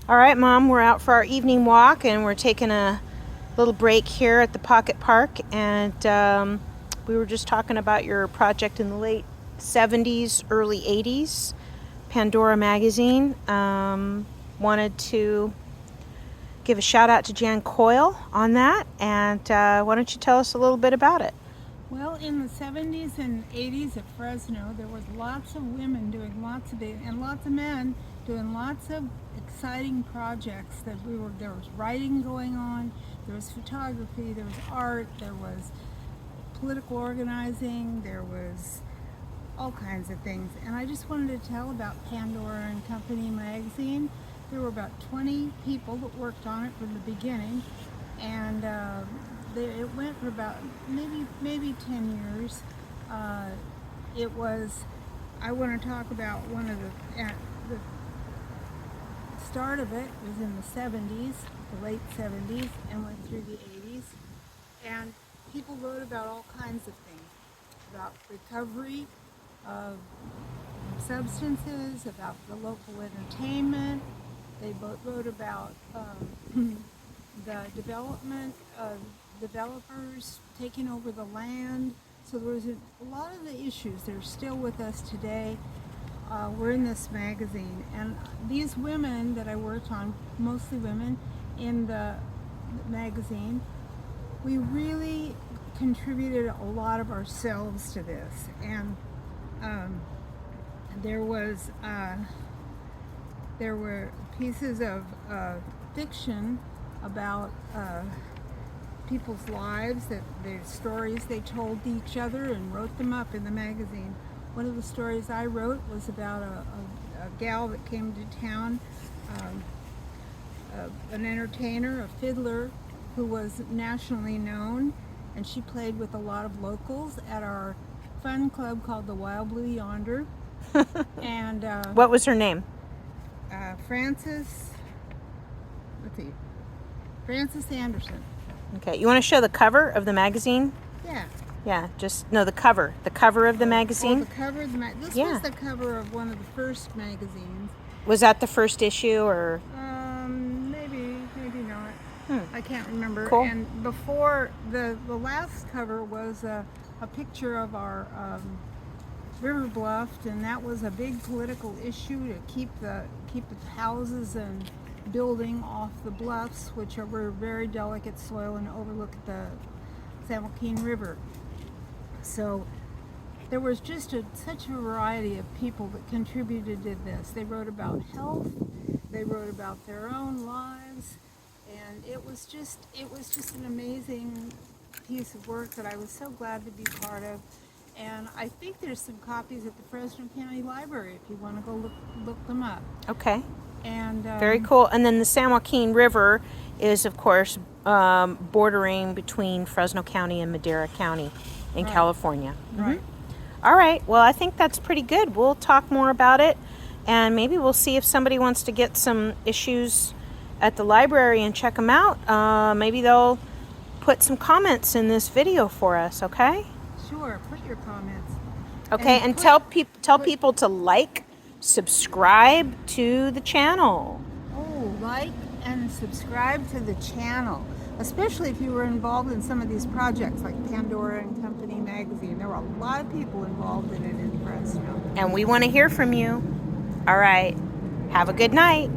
All right, Mom, we're out for our evening walk and we're taking a little break here at the Pocket Park. And we were just talking about your project in the late 70s, early 80s, Pandora magazine. Wanted to give a shout out to Jan Coyle on that. And why don't you tell us a little bit about it? Well, in the 70s and 80s at Fresno, there was lots of women doing lots of it, and lots of men doing lots of exciting projects there was writing going on, there was photography, there was art, there was political organizing, there was all kinds of things. And I just wanted to tell about Pandora and Company magazine. There were about 20 people that worked on it from the beginning, and it went for about maybe 10 years. I want to talk about one of the start of it was in the 70s, the late 70s, and went through the 80s. And people wrote about all kinds of things, about recovery of substances, about the local entertainment. They wrote about the development of developers taking over the land. So there was a lot of the issues that are still with us today were in this magazine. And these women that I worked on, mostly women in the magazine, we really contributed a lot of ourselves to this. And there were pieces of fiction about people's lives, their stories they told each other and wrote them up in the magazine. One of the stories I wrote was about a gal that came to town, an entertainer, a fiddler who was nationally known, and she played with a lot of locals at our fun club called the Wild Blue Yonder. And What was her name? Frances Anderson. Okay, you want to show the cover of the magazine? Yeah. Yeah, the cover of the magazine. Oh, the cover of the magazine. This was the cover of one of the first magazines. Was that the first issue, or? Maybe not. I can't remember. Cool. And before the last cover was a picture of our river bluff, and that was a big political issue to keep the houses and building off the bluffs, which were very delicate soil and overlook the San Joaquin River. So there was just such a variety of people that contributed to this. They wrote about health, they wrote about their own lives, and it was just an amazing piece of work that I was so glad to be part of. And I think there's some copies at the Fresno County Library if you want to go look them up. Okay. And very cool. And then the San Joaquin River is, of course, bordering between Fresno County and Madera County in California. Right. All right. Well, I think that's pretty good. We'll talk more about it, and maybe we'll see if somebody wants to get some issues at the library and check them out. Maybe they'll put some comments in this video for us, okay? Sure. Put your comments. Okay, and tell people to like, subscribe to the channel. Oh, like and subscribe to the channel, especially if you were involved in some of these projects like Pandora and Company magazine. There were a lot of people involved in it in Fresno. And we want to hear from you. All right. Have a good night.